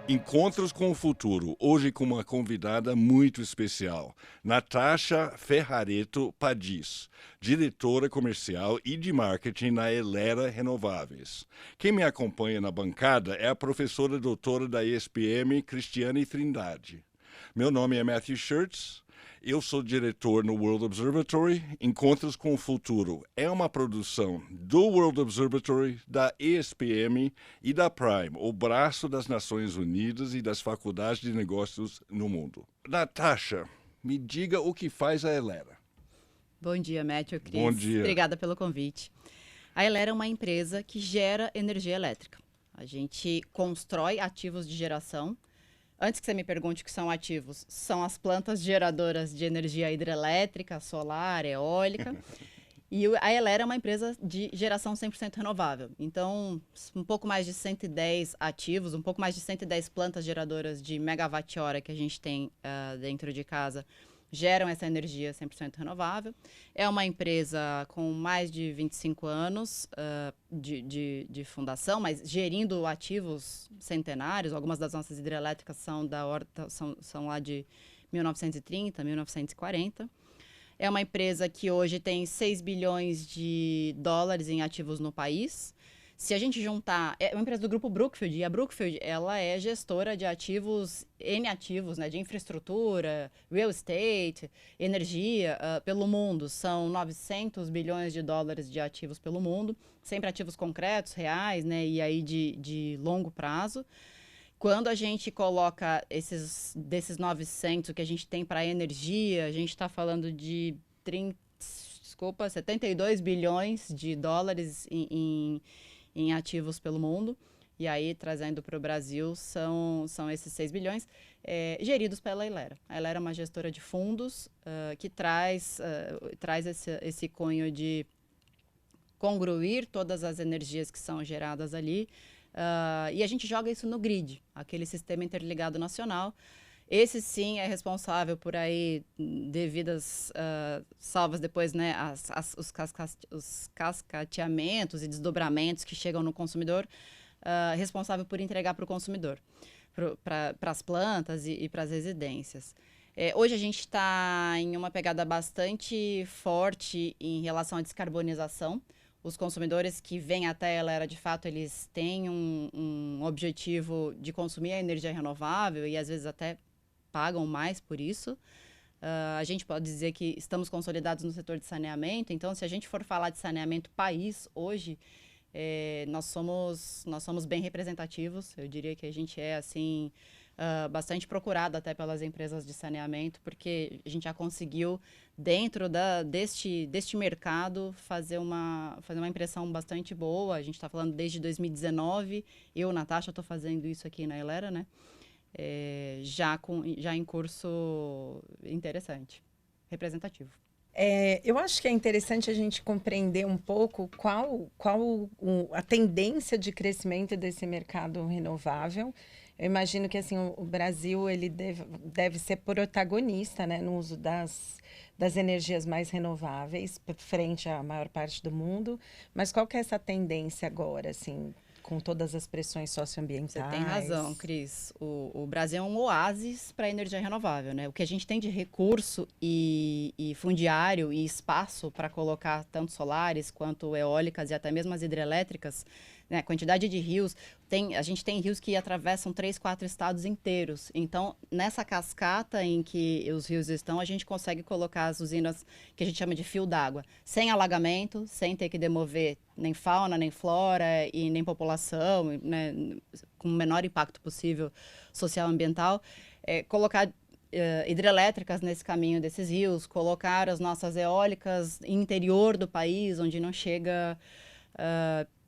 Encontros com o Futuro, hoje com uma convidada muito especial, Natasha Ferrareto Padis, diretora comercial e de marketing na Elera Renováveis. Quem me acompanha na bancada é a professora doutora da ESPM, Cristiane Trindade. Meu nome é Matthew Schertz. Eu sou diretor no World Observatory. Encontros com o Futuro é uma produção do World Observatory, da ESPM e da Prime, o braço das Nações Unidas e das faculdades de negócios no mundo. Natasha, me diga o que faz a Elera. Bom dia, Matthew, Bom Cris. dia. Obrigada pelo convite. A Elera é uma empresa que gera energia elétrica. A gente constrói ativos de geração. Antes que você me pergunte o que são ativos, são as plantas geradoras de energia hidrelétrica, solar, eólica. E a Elera é uma empresa de geração 100% renovável. Então, um pouco mais de 110 ativos, um pouco mais de 110 plantas geradoras de megawatt-hora que a gente tem dentro de casa geram essa energia 100% renovável. É uma empresa com mais de 25 anos de fundação, mas gerindo ativos centenários. Algumas das nossas hidrelétricas são lá de 1930, 1940. É uma empresa que hoje tem 6 bilhões de dólares em ativos no país. Se a gente juntar, é uma empresa do grupo Brookfield, e a Brookfield, ela é gestora de ativos, N ativos, né, de infraestrutura, real estate, energia, pelo mundo. São 900 bilhões de dólares de ativos pelo mundo, sempre ativos concretos, reais, né, e aí de longo prazo. Quando a gente coloca desses 900, o que a gente tem para energia, a gente está falando de 72 bilhões de dólares em ativos pelo mundo. E aí, trazendo para o Brasil, são esses 6 bilhões, geridos pela Elera. A Elera é uma gestora de fundos que traz esse cunho de congruir todas as energias que são geradas ali. E a gente joga isso no grid, aquele sistema interligado nacional. Esse sim é responsável por aí, devidas salvas depois, né, os cascateamentos e desdobramentos que chegam no consumidor, responsável por entregar para o consumidor, para as plantas e para as residências. Hoje a gente está em uma pegada bastante forte em relação à descarbonização. Os consumidores que vêm até a Elera, de fato, eles têm um objetivo de consumir a energia renovável e às vezes até pagam mais por isso. A gente pode dizer que estamos consolidados no setor de saneamento. Então, se a gente for falar de saneamento país hoje, nós somos bem representativos. Eu diria que a gente é assim bastante procurado até pelas empresas de saneamento, porque a gente já conseguiu, dentro deste mercado, fazer uma impressão bastante boa. A gente está falando desde 2019. Eu, Natasha, estou fazendo isso aqui na Elera, né? Já em curso interessante, representativo. Eu acho que é interessante a gente compreender um pouco qual a tendência de crescimento desse mercado renovável. Eu imagino que assim, o Brasil ele deve ser protagonista, né, no uso das energias mais renováveis, frente à maior parte do mundo. Mas qual que é essa tendência agora, assim, com todas as pressões socioambientais? Você tem razão, Cris. O Brasil é um oásis para a energia renovável, né? O que a gente tem de recurso e fundiário e espaço para colocar tanto solares quanto eólicas e até mesmo as hidrelétricas, né? A quantidade de rios, a gente tem rios que atravessam 3, 4 estados inteiros. Então, nessa cascata em que os rios estão, a gente consegue colocar as usinas que a gente chama de fio d'água, sem alagamento, sem ter que demover nem fauna, nem flora e nem população, né, com o menor impacto possível social e ambiental. Colocar hidrelétricas nesse caminho desses rios, colocar as nossas eólicas no interior do país, onde não chega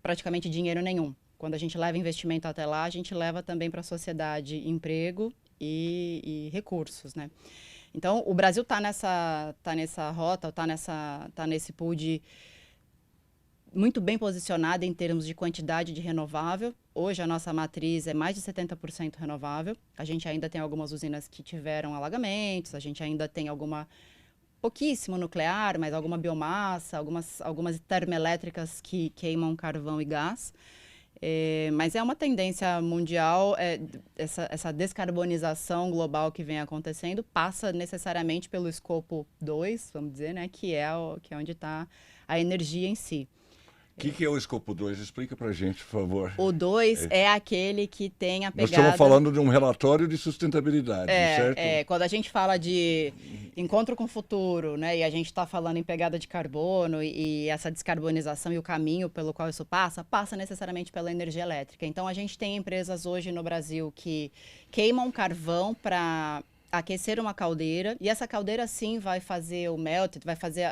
praticamente dinheiro nenhum. Quando a gente leva investimento até lá, a gente leva também para a sociedade emprego e recursos, né? Então, o Brasil está nessa rota, está nesse pool de muito bem posicionado em termos de quantidade de renovável. Hoje a nossa matriz é mais de 70% renovável. A gente ainda tem algumas usinas que tiveram alagamentos, a gente ainda tem pouquíssimo nuclear, mas alguma biomassa, algumas termoelétricas que queimam carvão e gás. Mas é uma tendência mundial, essa descarbonização global que vem acontecendo passa necessariamente pelo escopo 2, vamos dizer, né, que é onde está a energia em si. O que é o escopo 2? Explica para a gente, por favor. O 2 é aquele que tem a pegada... Nós estamos falando de um relatório de sustentabilidade, certo? Quando a gente fala de encontro com o futuro, né, e a gente está falando em pegada de carbono e essa descarbonização e o caminho pelo qual isso passa necessariamente pela energia elétrica. Então, a gente tem empresas hoje no Brasil que queimam carvão para aquecer uma caldeira, e essa caldeira sim vai fazer o melt, vai fazer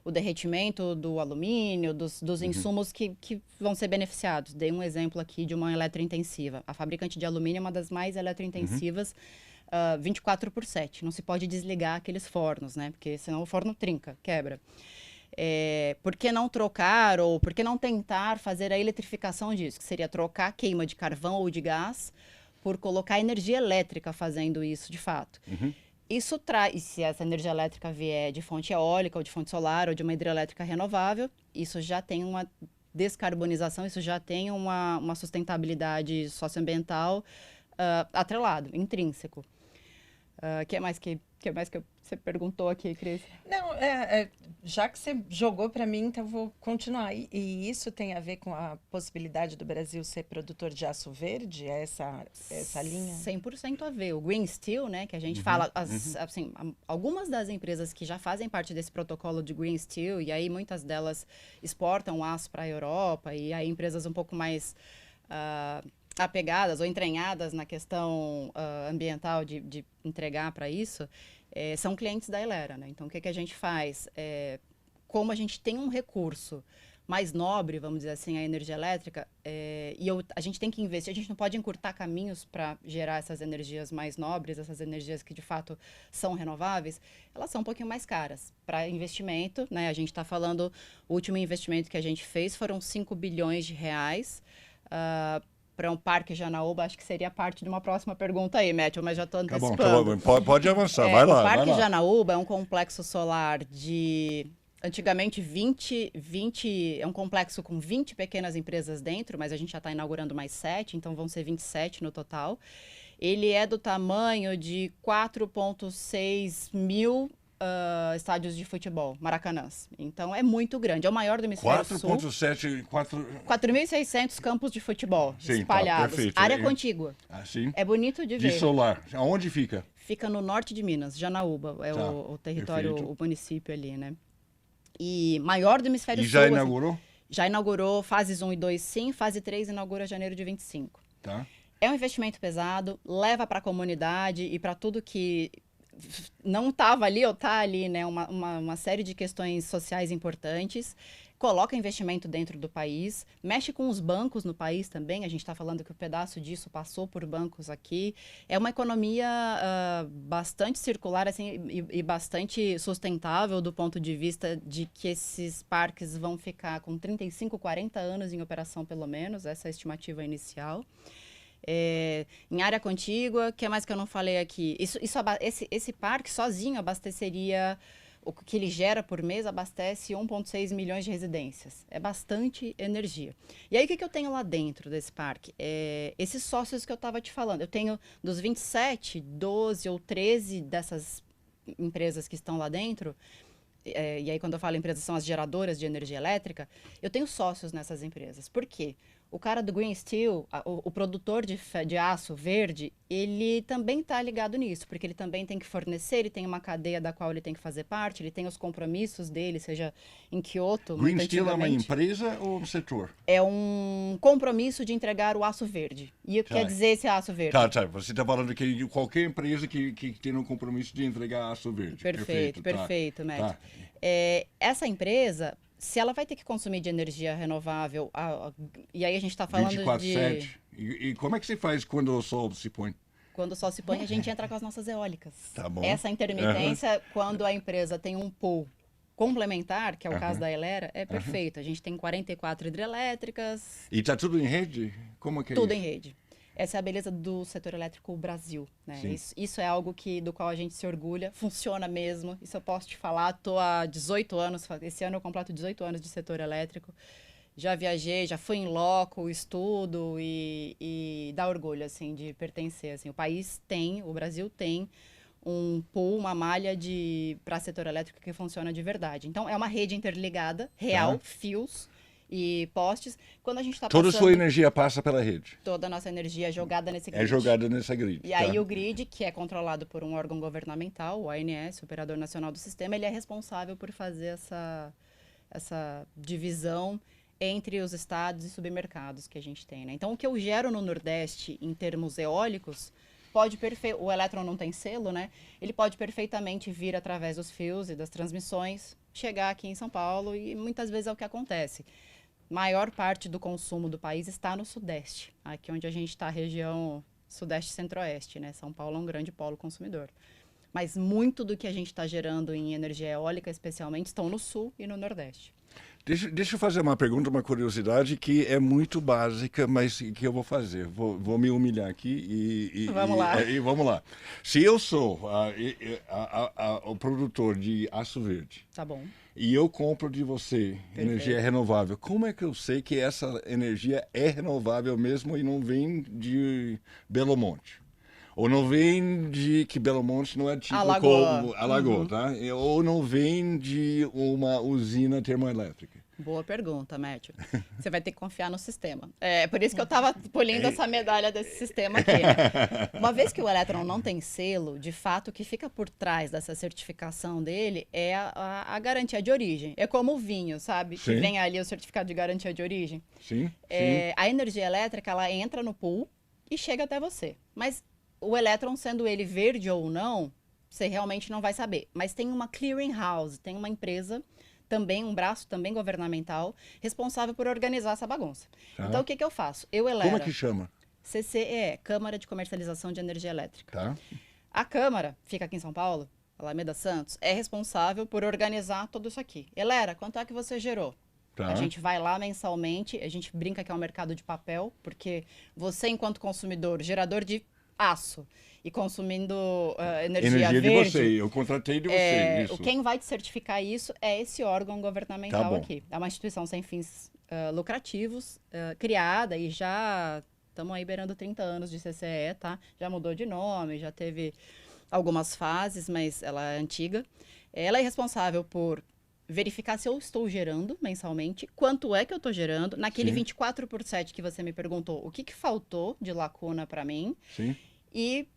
o derretimento do alumínio, dos insumos que vão ser beneficiados. Dei um exemplo aqui de uma eletrointensiva. A fabricante de alumínio é uma das mais eletrointensivas, 24/7. Não se pode desligar aqueles fornos, né? Porque senão o forno trinca, quebra. Por que não trocar ou por que não tentar fazer a eletrificação disso? Que seria trocar a queima de carvão ou de gás por colocar energia elétrica fazendo isso de fato. Isso traz, e se essa energia elétrica vier de fonte eólica ou de fonte solar ou de uma hidrelétrica renovável, isso já tem uma descarbonização, isso já tem uma sustentabilidade socioambiental atrelado, intrínseco. Que mais que você perguntou aqui, Cris? Não, já que você jogou para mim, então eu vou continuar. E isso tem a ver com a possibilidade do Brasil ser produtor de aço verde, essa linha? 100% a ver. O Green Steel, né, que a gente fala, assim, algumas das empresas que já fazem parte desse protocolo de Green Steel, e aí muitas delas exportam aço para a Europa, e aí empresas um pouco mais apegadas ou entranhadas na questão ambiental de entregar para isso, são clientes da Elera, né? Então, o que a gente faz? Como a gente tem um recurso mais nobre, vamos dizer assim, a energia elétrica, a gente tem que investir, a gente não pode encurtar caminhos para gerar essas energias mais nobres, essas energias que de fato são renováveis, elas são um pouquinho mais caras para investimento, né? A gente está falando, o último investimento que a gente fez foram 5 bilhões de reais, para um parque Janaúba, acho que seria parte de uma próxima pergunta aí, Matthew, mas já estou antecipando. Tá bom, pode avançar, vai lá. O Parque Janaúba é um complexo solar de, antigamente, 20, é um complexo com 20 pequenas empresas dentro, mas a gente já está inaugurando mais 7, então vão ser 27 no total. Ele é do tamanho de 4,6 mil estádios de futebol, Maracanãs. Então, é muito grande. É o maior do hemisfério sul. 4.600 campos de futebol espalhados. Tá, perfeito. Área contígua. Assim? É bonito de ver. De solar. Aonde fica? Fica no norte de Minas, Janaúba. É o território, perfeito. O município ali, né? E maior do hemisfério sul. E já inaugurou? Assim, já inaugurou fases 1 e 2, sim. Fase 3 inaugura janeiro de 25. Tá. É um investimento pesado, leva para a comunidade e para tudo que não estava ali ou está ali, né? Uma série de questões sociais importantes. Coloca investimento dentro do país, mexe com os bancos no país também. A gente está falando que um pedaço disso passou por bancos aqui. É uma economia bastante circular assim, e bastante sustentável do ponto de vista de que esses parques vão ficar com 35, 40 anos em operação pelo menos, essa é a estimativa inicial. Em área contígua, o que mais que eu não falei aqui? Esse parque sozinho abasteceria, o que ele gera por mês, abastece 1,6 milhões de residências. É bastante energia. E aí, o que eu tenho lá dentro desse parque? Esses sócios que eu estava te falando. Eu tenho, dos 27, 12 ou 13 dessas empresas que estão lá dentro. E aí, quando eu falo empresas, são as geradoras de energia elétrica. Eu tenho sócios nessas empresas. Por quê? O cara do Green Steel, o produtor de aço verde, ele também está ligado nisso, porque ele também tem que fornecer, ele tem uma cadeia da qual ele tem que fazer parte, ele tem os compromissos dele, seja em Kyoto. Green Steel é uma empresa ou um setor? É um compromisso de entregar o aço verde. E o que quer dizer esse aço verde? Tá. Você está falando que qualquer empresa que tem um compromisso de entregar aço verde. Perfeito, Matt. Tá. Essa empresa, se ela vai ter que consumir de energia renovável, e aí a gente está falando 24/7. E como é que você faz quando o sol se põe? Quando o sol se põe, a gente entra com as nossas eólicas. Tá bom. Essa intermitência, quando a empresa tem um pool complementar, que é o caso da Elera, é perfeito. A gente tem 44 hidrelétricas. E está tudo em rede? Como é que é tudo isso? Em rede. Essa é a beleza do setor elétrico Brasil, né? Isso é algo do qual a gente se orgulha, funciona mesmo. Isso eu posso te falar, estou há 18 anos, esse ano eu completo 18 anos de setor elétrico. Já viajei, já fui em loco, estudo e dá orgulho, assim, de pertencer, assim. O Brasil tem um pool, uma malha para setor elétrico que funciona de verdade. Então, é uma rede interligada, real, fios e postes. Quando a gente está Toda a passando... sua energia passa pela rede. Toda a nossa energia é jogada nesse grid. É jogada nessa grid. E aí o grid, que é controlado por um órgão governamental, o ANS, Operador Nacional do Sistema, ele é responsável por fazer essa divisão entre os estados e submercados que a gente tem, né? Então, o que eu gero no Nordeste, em termos eólicos, o elétron não tem selo, né? Ele pode perfeitamente vir através dos fios e das transmissões, chegar aqui em São Paulo, e muitas vezes é o que acontece. Maior parte do consumo do país está no Sudeste, aqui onde a gente está, a região Sudeste e Centro-Oeste, né? São Paulo é um grande polo consumidor. Mas muito do que a gente está gerando em energia eólica, especialmente, estão no Sul e no Nordeste. Deixa eu fazer uma pergunta, uma curiosidade que é muito básica, mas que eu vou fazer. Vou me humilhar aqui vamos lá. Vamos lá. Se eu sou o produtor de aço verde, Tá bom. e eu compro de você energia renovável, como é que eu sei que essa energia é renovável mesmo e não vem de Belo Monte? Ou não vem de que Belo Monte não é tipo como Alagoa, tá? Ou não vem de uma usina termoelétrica? Boa pergunta, Matthew. Você vai ter que confiar no sistema. É por isso que eu estava polindo essa medalha desse sistema aqui, né? Uma vez que o elétron não tem selo, de fato, o que fica por trás dessa certificação dele é a garantia de origem. É como o vinho, sabe? Sim. Que vem ali o certificado de garantia de origem. Sim, A energia elétrica, ela entra no pool e chega até você. Mas o elétron, sendo ele verde ou não, você realmente não vai saber. Mas tem uma clearing house, tem uma empresa, também um braço também governamental, responsável por organizar essa bagunça. Então, o que eu faço? Eu elero... Como é que chama? CCEE, Câmara de Comercialização de Energia Elétrica. Tá. A Câmara, fica aqui em São Paulo, Alameda Santos, é responsável por organizar tudo isso aqui. Elera, quanto é que você gerou? Tá. A gente vai lá mensalmente, a gente brinca que é um mercado de papel, porque você, enquanto consumidor, gerador de aço e consumindo energia verde... de você, eu contratei de você, isso. Quem vai te certificar isso é esse órgão governamental aqui. É uma instituição sem fins lucrativos, criada e já estamos aí beirando 30 anos de CCE, tá? Já mudou de nome, já teve algumas fases, mas ela é antiga. Ela é responsável por verificar se eu estou gerando mensalmente, quanto é que eu estou gerando, naquele 24/7 que você me perguntou, o que faltou de lacuna para mim, e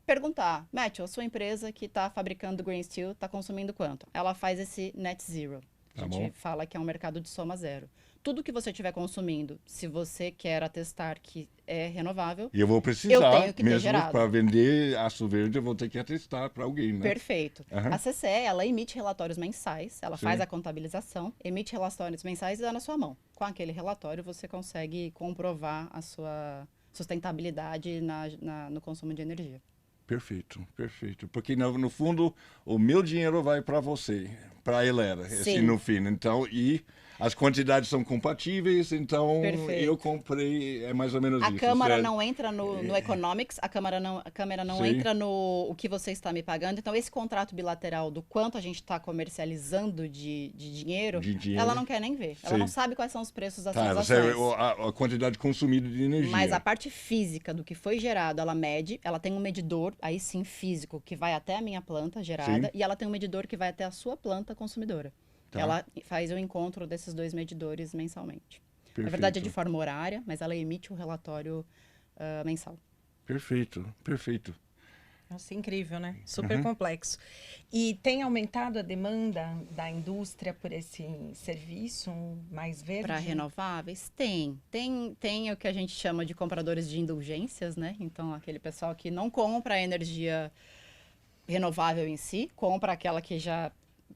perguntar, Matthew, a sua empresa que está fabricando green steel está consumindo quanto? Ela faz esse net zero. A gente fala que é um mercado de soma zero. Tudo que você estiver consumindo, se você quer atestar que é renovável, e eu vou precisar, eu tenho que ter mesmo gerado. para vender aço verde, eu vou ter que atestar para alguém, né? Perfeito. A CCE, ela emite relatórios mensais, ela faz a contabilização, emite relatórios mensais e dá na sua mão. Com aquele relatório, você consegue comprovar a sua sustentabilidade no consumo de energia. Perfeito, perfeito. Porque, no fundo, o meu dinheiro vai para você, para a Elera, assim, no fim. Então, e as quantidades são compatíveis, então eu comprei, é mais ou menos isso. A Câmara não entra no Economics, a Câmara não entra no o que você está me pagando. Então, esse contrato bilateral do quanto a gente está comercializando de dinheiro, ela não quer nem ver. Ela não sabe quais são os preços das transações. A quantidade consumida de energia. Mas a parte física do que foi gerado, ela mede, ela tem um medidor, aí sim físico, que vai até a minha planta gerada, e ela tem um medidor que vai até a sua planta consumidora. Ela faz o encontro desses dois medidores mensalmente. Perfeito. Na verdade é de forma horária, mas ela emite o relatório mensal. Perfeito, perfeito. Nossa, incrível, né? Super complexo. E tem aumentado a demanda da indústria por esse serviço mais verde? Para renováveis? Tem o que a gente chama de compradores de indulgências, né? Então, aquele pessoal que não compra a energia renovável em si, compra aquela que já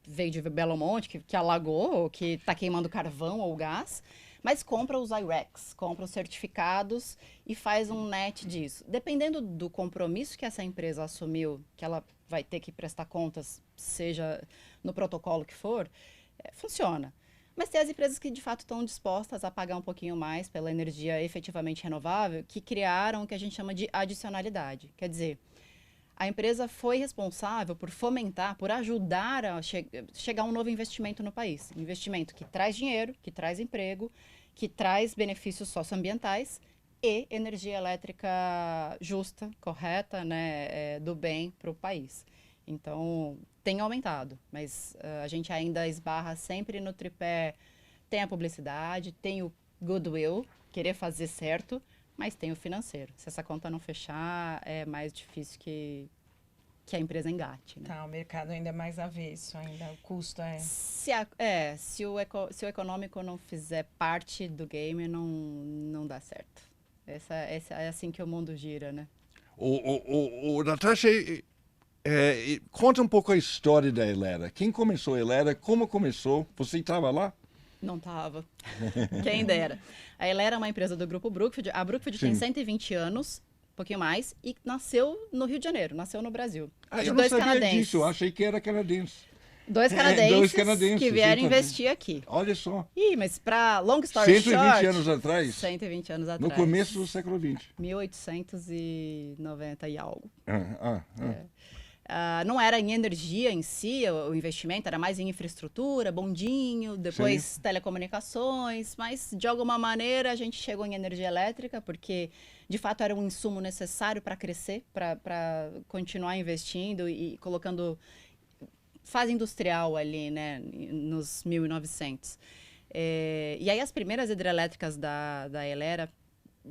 veio de Belo Monte, que alagou, ou que está queimando carvão ou gás, mas compra os IRECs, compra os certificados e faz um net disso. Dependendo do compromisso que essa empresa assumiu, que ela vai ter que prestar contas, seja no protocolo que for, funciona. Mas tem as empresas que, de fato, estão dispostas a pagar um pouquinho mais pela energia efetivamente renovável, que criaram o que a gente chama de adicionalidade. Quer dizer, a empresa foi responsável por fomentar, por ajudar a chegar um novo investimento no país. Investimento que traz dinheiro, que traz emprego que traz benefícios socioambientais e energia elétrica justa, correta, né, do bem para o país. Então, tem aumentado, mas a gente ainda esbarra sempre no tripé, tem a publicidade, tem o goodwill, querer fazer certo, mas tem o financeiro. Se essa conta não fechar, é mais difícil que a empresa engate. Né? Tá, o mercado ainda é mais avesso, ainda o custo é... Se o econômico não fizer parte do game, não dá certo. Essa é assim que o mundo gira, né? Natasha, conta um pouco a história da Elera. Quem começou a Elera? Como começou? Você estava lá? Não estava. Quem dera. A Elera é uma empresa do Grupo Brookfield. A Brookfield tem 120 anos, um pouquinho mais, e nasceu no Rio de Janeiro, nasceu no Brasil. Eu não sabia disso, eu achei que era canadense. Dois canadenses que vieram investir aqui. Olha só. Ih, mas para long story 120 short... anos atrás? 120 anos atrás. No começo do século XX. 1890 e algo. Não era em energia em si, o investimento era mais em infraestrutura, bondinho, depois telecomunicações, mas de alguma maneira a gente chegou em energia elétrica, porque de fato era um insumo necessário para crescer, para continuar investindo e colocando fase industrial ali, né, nos 1900. E aí as primeiras hidrelétricas da Elera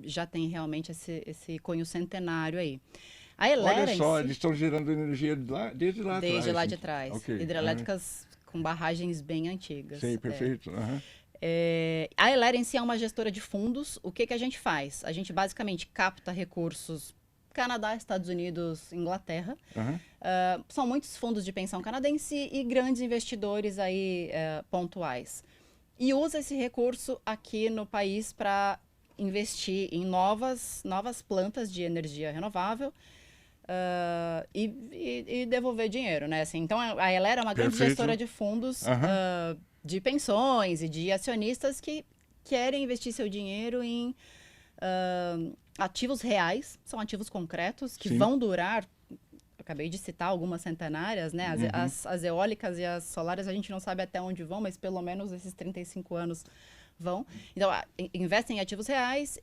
já tem realmente esse cunho centenário aí. A Elera, olha só, eles estão gerando energia desde lá atrás. Desde lá de trás. Okay. Hidrelétricas com barragens bem antigas. Sei, perfeito. A Elera em si é uma gestora de fundos. O que a gente faz? A gente basicamente capta recursos Canadá, Estados Unidos, Inglaterra. São muitos fundos de pensão canadense e grandes investidores aí pontuais. E usa esse recurso aqui no país para investir em novas plantas de energia renovável e devolver dinheiro, né? Assim, então, a Elera é uma grande gestora de fundos de pensões e de acionistas que querem investir seu dinheiro em ativos reais, são ativos concretos que vão durar. Acabei de citar algumas centenárias, né? As eólicas e as solares a gente não sabe até onde vão, mas pelo menos esses 35 anos vão. Então, investem em ativos reais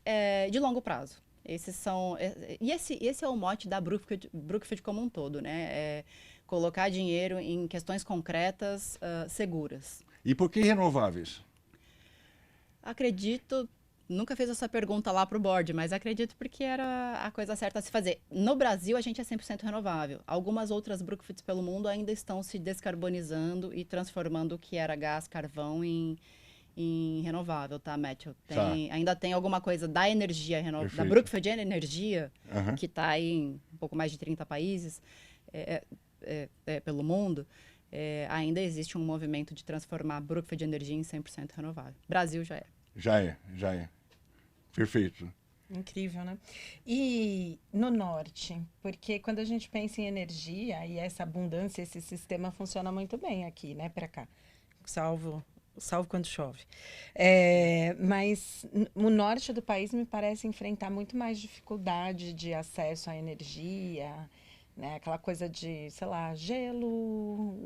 de longo prazo. Esse é o mote da Brookfield como um todo, né? Colocar dinheiro em questões concretas, seguras. E por que renováveis? Acredito... Nunca fiz essa pergunta lá para o board, mas acredito porque era a coisa certa a se fazer. No Brasil, a gente é 100% renovável. Algumas outras Brookfields pelo mundo ainda estão se descarbonizando e transformando o que era gás, carvão em renovável, tá, Matthew? Ainda tem alguma coisa da energia renovável, da Brookfield Energia, que está aí em um pouco mais de 30 países pelo mundo. Ainda existe um movimento de transformar a Brookfield Energia em 100% renovável. Brasil já é. Já é. Perfeito. Incrível, né? E no norte, porque quando a gente pensa em energia e essa abundância, esse sistema funciona muito bem aqui, né, para cá, salvo quando chove. Mas o norte do país me parece enfrentar muito mais dificuldade de acesso à energia, né? Aquela coisa de, sei lá, gelo,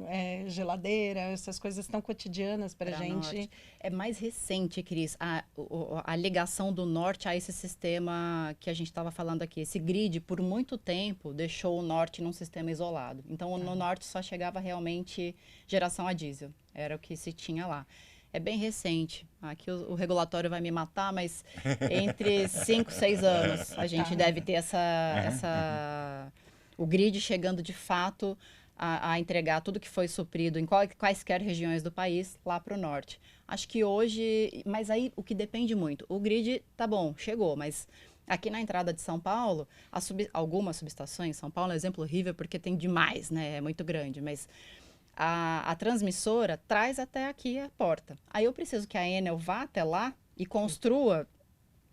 geladeira, essas coisas tão cotidianas para a gente. Norte. É mais recente, Cris, a ligação do norte a esse sistema que a gente estava falando aqui. Esse grid, por muito tempo, deixou o norte num sistema isolado. Então, no norte só chegava realmente geração a diesel. Era o que se tinha lá. É bem recente. Aqui o regulatório vai me matar, mas entre 5 e 6 anos a gente deve ter o grid chegando de fato a entregar tudo que foi suprido em quaisquer regiões do país lá para o norte. Acho que hoje, mas aí o que depende muito, o grid tá bom, chegou, mas aqui na entrada de São Paulo, algumas subestações, São Paulo é um exemplo horrível porque tem demais, né? É muito grande, mas a transmissora traz até aqui a porta. Aí eu preciso que a Enel vá até lá e construa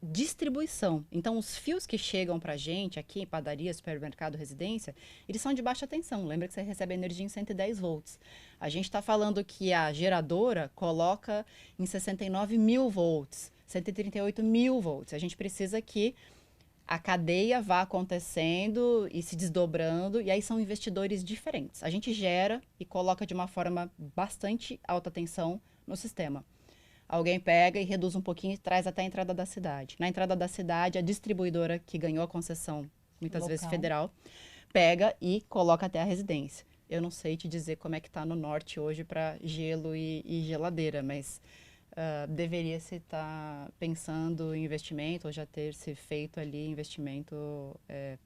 distribuição. Então, os fios que chegam para a gente aqui em padaria, supermercado, residência, eles são de baixa tensão. Lembra que você recebe energia em 110 volts. A gente está falando que a geradora coloca em 69 mil volts, 138 mil volts. A gente precisa que a cadeia vá acontecendo e se desdobrando, e aí são investidores diferentes. A gente gera e coloca de uma forma bastante alta tensão no sistema. Alguém pega e reduz um pouquinho e traz até a entrada da cidade. Na entrada da cidade, a distribuidora que ganhou a concessão, muitas vezes federal, pega e coloca até a residência. Eu não sei te dizer como é que está no norte hoje para gelo e geladeira, mas deveria se estar pensando em investimento ou já ter se feito ali investimento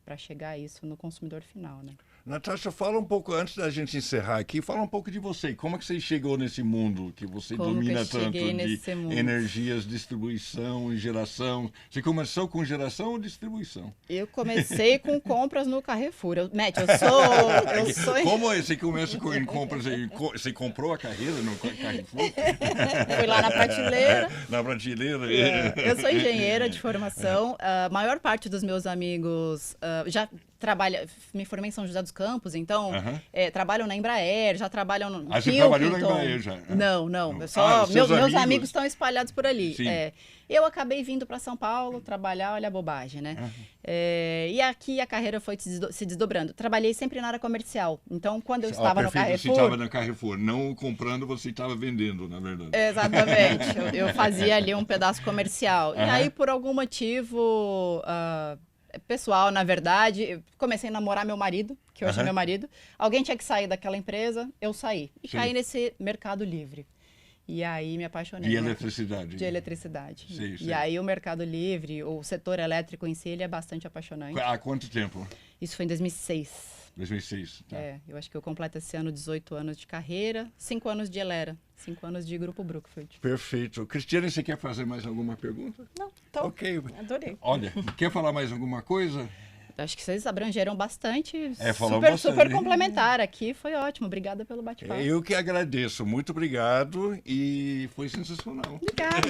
para chegar a isso no consumidor final, né? Natasha, fala um pouco, antes da gente encerrar aqui, fala um pouco de você. Como é que você chegou nesse mundo que você domina tanto de energias, distribuição e geração? Você começou com geração ou distribuição? Eu comecei com compras no Carrefour. Matt, eu sou... Como é? Você começa com compras? Você comprou a carreira no Carrefour? Fui lá na prateleira. Na prateleira? Eu sou engenheira de formação. A maior parte dos meus amigos já me formei em São José dos Campos, então trabalham na Embraer, já trabalham no você trabalhou na Embraer já? Não. Meus amigos estão espalhados por ali. Eu acabei vindo para São Paulo trabalhar, olha a bobagem, né? E aqui a carreira foi se desdobrando. Trabalhei sempre na área comercial. Então, quando eu estava no Carrefour... Você estava no Carrefour, não comprando, você estava vendendo, na verdade. Exatamente. Eu fazia ali um pedaço comercial. E aí, por algum motivo... pessoal, na verdade, eu comecei a namorar meu marido, que hoje é meu marido. Alguém tinha que sair daquela empresa, eu saí. E caí nesse mercado livre. E aí me apaixonei. De eletricidade. De eletricidade. Sim. E aí o mercado livre, o setor elétrico em si, ele é bastante apaixonante. Há quanto tempo? Isso foi em 2006. 2006, tá. Eu acho que eu completo esse ano 18 anos de carreira, 5 anos de Elera, 5 anos de Grupo Brookfield. Perfeito. Cristiane, você quer fazer mais alguma pergunta? Não, tô. Ok. Adorei. Olha, quer falar mais alguma coisa? Acho que vocês abrangeram bastante. bastante. Super complementar aqui. Foi ótimo. Obrigada pelo bate-papo. Eu que agradeço. Muito obrigado e foi sensacional. Obrigada.